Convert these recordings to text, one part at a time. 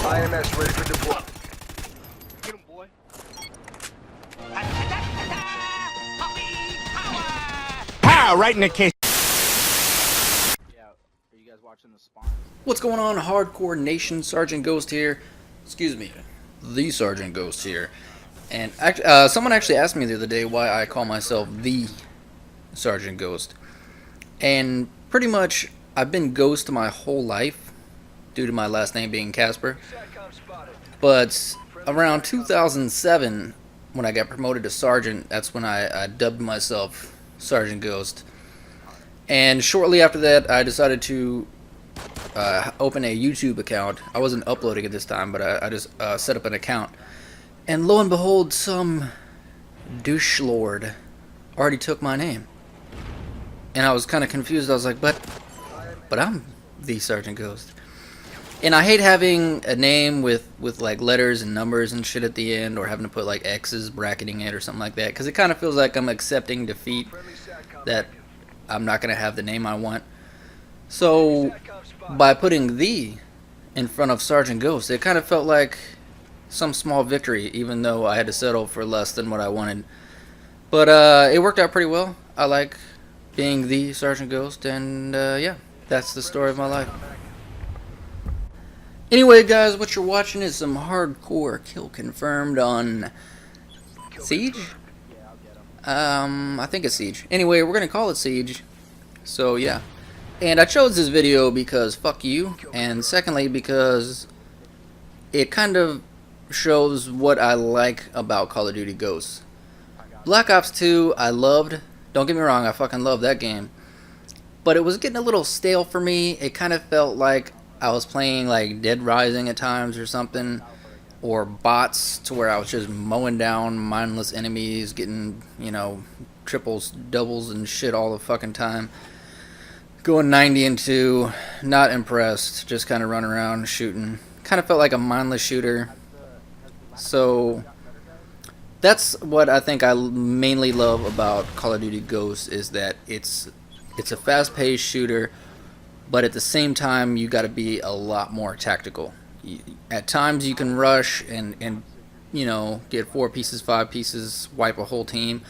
IMS ready for deploy. Get him, boy. Pow! Right in the case. Yeah, are you guys watching the spawn? What's going on, Hardcore Nation? Sergeant Ghost here. Excuse me, the Sergeant Ghost here. And someone actually asked me the other day why I call myself the Sergeant Ghost. And pretty much, I've been Ghost my whole life, due to my last name being Casper. But around 2007, when I got promoted to Sergeant, that's when I dubbed myself Sergeant Ghost. And shortly after that, I decided to open a YouTube account. I wasn't uploading at this time, but I just set up an account. And lo and behold, some douche lord already took my name. And I was kind of confused. I was like, but I'm the Sergeant Ghost. And I hate having a name with like letters and numbers and shit at the end, or having to put like X's bracketing it or something like that, because it kind of feels like I'm accepting defeat, that I'm not going to have the name I want. So by putting the in front of Sergeant Ghost, it kind of felt like some small victory, even though I had to settle for less than what I wanted. But it worked out pretty well. I like being the Sergeant Ghost, and yeah, that's the story of my life. Anyway, guys, what you're watching is some hardcore kill confirmed on Siege? I think it's Siege. Anyway, we're gonna call it Siege. So yeah. And I chose this video because fuck you, and secondly because it kind of shows what I like about Call of Duty Ghosts. Black Ops 2 I loved. Don't get me wrong, I fucking love that game. But it was getting a little stale for me. It kind of felt like I was playing like Dead Rising at times or something, or bots, to where I was just mowing down mindless enemies, getting, you know, triples, doubles and shit all the fucking time. Going 90 and 2, not impressed, just kind of running around shooting. Kind of felt like a mindless shooter. So that's what I think I mainly love about Call of Duty Ghosts, is that it's a fast-paced shooter, but at the same time you got to be a lot more tactical. At times you can rush and you know, get 4 pieces, 5 pieces, wipe a whole team.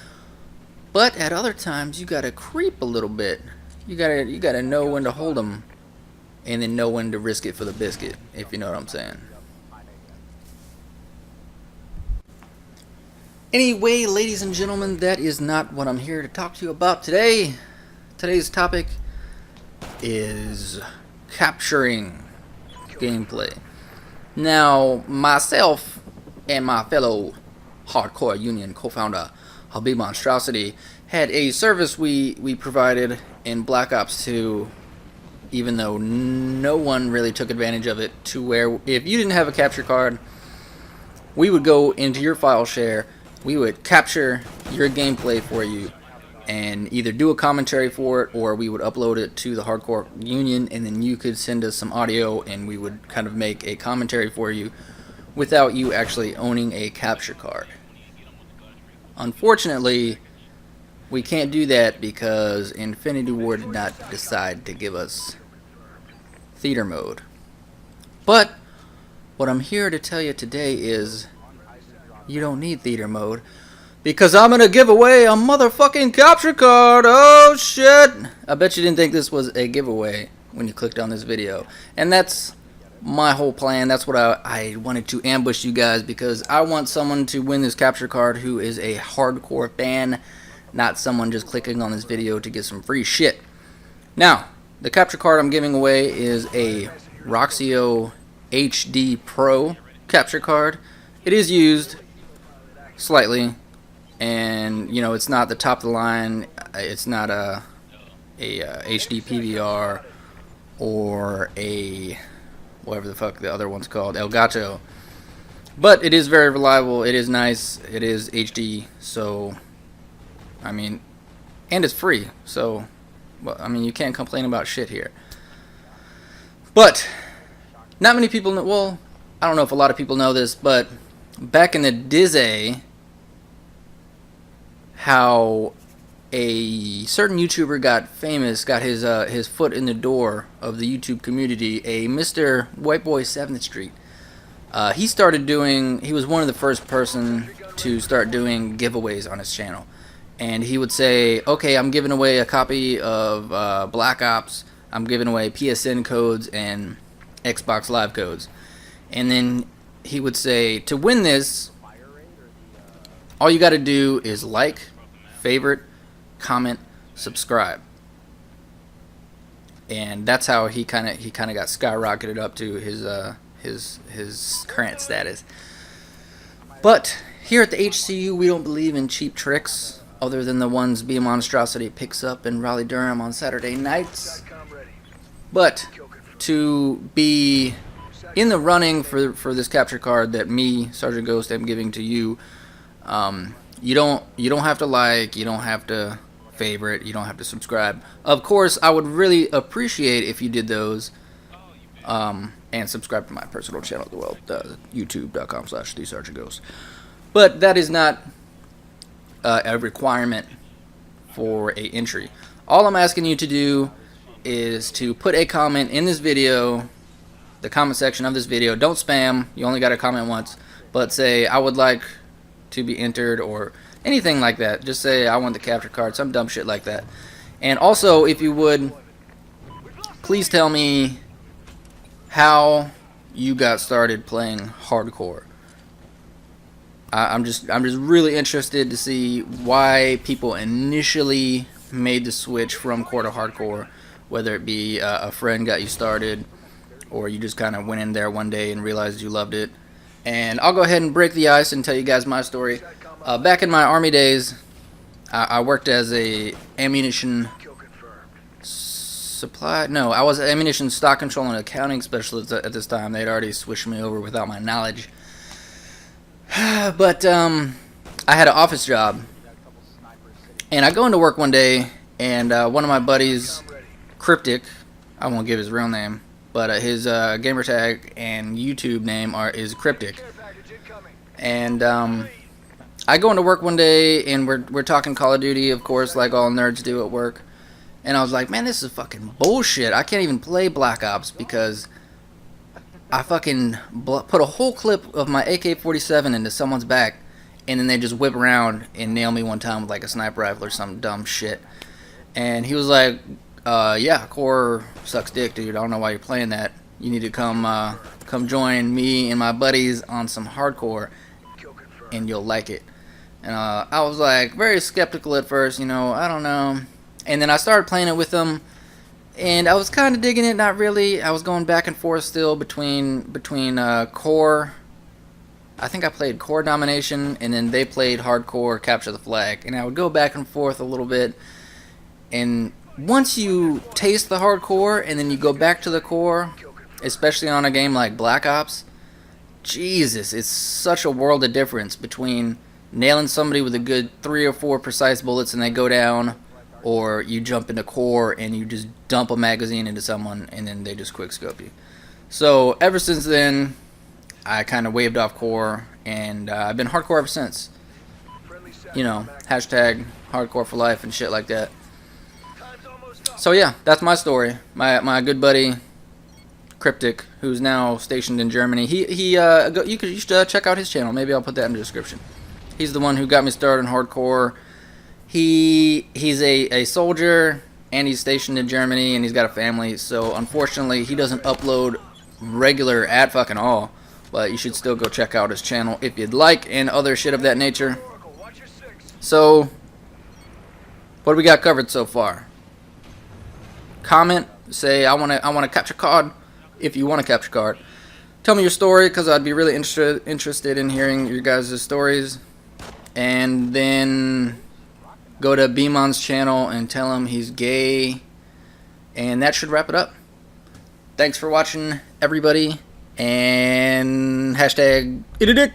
But at other times you got to creep a little bit. You gotta know when to hold them, and then know when to risk it for the biscuit, if you know what I'm saying. Anyway, ladies and gentlemen, that is not what I'm here to talk to you about today. Today's topic is capturing gameplay. Now, myself and my fellow Hardcore Union co-founder Habib Monstrosity had a service we provided in Black Ops 2, even though no one really took advantage of it, to where if you didn't have a capture card, we would go into your file share, we would capture your gameplay for you, and either do a commentary for it, or we would upload it to the Hardcore Union, and then you could send us some audio and we would kind of make a commentary for you without you actually owning a capture card. Unfortunately, we can't do that because Infinity Ward did not decide to give us theater mode. But what I'm here to tell you today is you don't need theater mode, because I'm gonna give away a motherfucking capture card. Oh shit! I bet you didn't think this was a giveaway when you clicked on this video. And that's my whole plan. That's what I wanted to ambush you guys, because I want someone to win this capture card who is a hardcore fan, not someone just clicking on this video to get some free shit. Now, the capture card I'm giving away is a Roxio HD Pro capture card. It is used slightly, and you know, it's not the top of the line. It's not a HD PVR or a whatever the fuck the other one's called, Elgato. But it is very reliable. It is nice. It is HD. So I mean, and it's free, so, well, I mean, you can't complain about shit here. But not many people know, well, I don't know if a lot of people know this, but back in the Dizzy, how a certain YouTuber got famous, got his foot in the door of the YouTube community, a Mr. White Boy 7th Street. He was one of the first person to start doing giveaways on his channel. And he would say, okay, I'm giving away a copy of Black Ops, I'm giving away PSN codes and Xbox Live codes. And then he would say, to win this, all you got to do is like, favorite, comment, subscribe. And that's how he kind of got skyrocketed up to his current status. But here at the HCU, we don't believe in cheap tricks, other than the ones B Monstrosity picks up in Raleigh-Durham on Saturday nights. But to be in the running for this capture card that me, Sergeant Ghost, am giving to you, you don't have to like, you don't have to favorite, you don't have to subscribe. Of course, I would really appreciate if you did those, and subscribe to my personal channel as well, youtube.com/thesergeantghost. But that is not a requirement for a entry. All I'm asking you to do is to put a comment in this video, the comment section of this video. Don't spam, you only got to comment once, but say I would like to be entered or anything like that. Just say I want the capture card, some dumb shit like that. And also, if you would, please tell me how you got started playing hardcore. I'm just really interested to see why people initially made the switch from core to hardcore, whether it be a friend got you started or you just kind of went in there one day and realized you loved it. And I'll go ahead and break the ice and tell you guys my story. Back in my Army days, I worked as a ammunition supply. No, I was ammunition stock control and accounting specialist at this time. They'd already switched me over without my knowledge. But I had an office job, and I go into work one day, and one of my buddies, Cryptic, I won't give his real name, but his gamer tag and YouTube name is Cryptic. And I go into work one day, and we're talking Call of Duty, of course, like all nerds do at work. And I was like, man, this is fucking bullshit. I can't even play Black Ops because I fucking put a whole clip of my AK-47 into someone's back, and then they just whip around and nail me one time with like a sniper rifle or some dumb shit. And he was like, yeah, core sucks dick, dude. I don't know why you're playing that. You need to come join me and my buddies on some hardcore, and you'll like it. And I was like very skeptical at first, you know, I don't know. And then I started playing it with them, and I was kind of digging it, not really. I was going back and forth still between core. I think I played core domination, and then they played hardcore capture the flag. And I would go back and forth a little bit. And once you taste the hardcore, and then you go back to the core, especially on a game like Black Ops, Jesus, it's such a world of difference between nailing somebody with a good 3 or 4 precise bullets and they go down, or you jump into core and you just dump a magazine into someone and then they just quick scope you. So ever since then, I kind of waved off core, and I've been hardcore ever since. You know, hashtag hardcore for life and shit like that. So yeah, that's my story. My good buddy Cryptic, who's now stationed in Germany. You should check out his channel. Maybe I'll put that in the description. He's the one who got me started in hardcore. He's a soldier, and he's stationed in Germany, and he's got a family. So unfortunately, he doesn't upload regular at fucking all. But you should still go check out his channel if you'd like, and other shit of that nature. So, what do we got covered so far? Comment, say I want to capture card. If you want to capture card, tell me your story, because I'd be really interested in hearing your guys' stories. And then go to B-Mon's channel and tell him he's gay, and that should wrap it up. Thanks for watching, everybody, and hashtag eat a dick.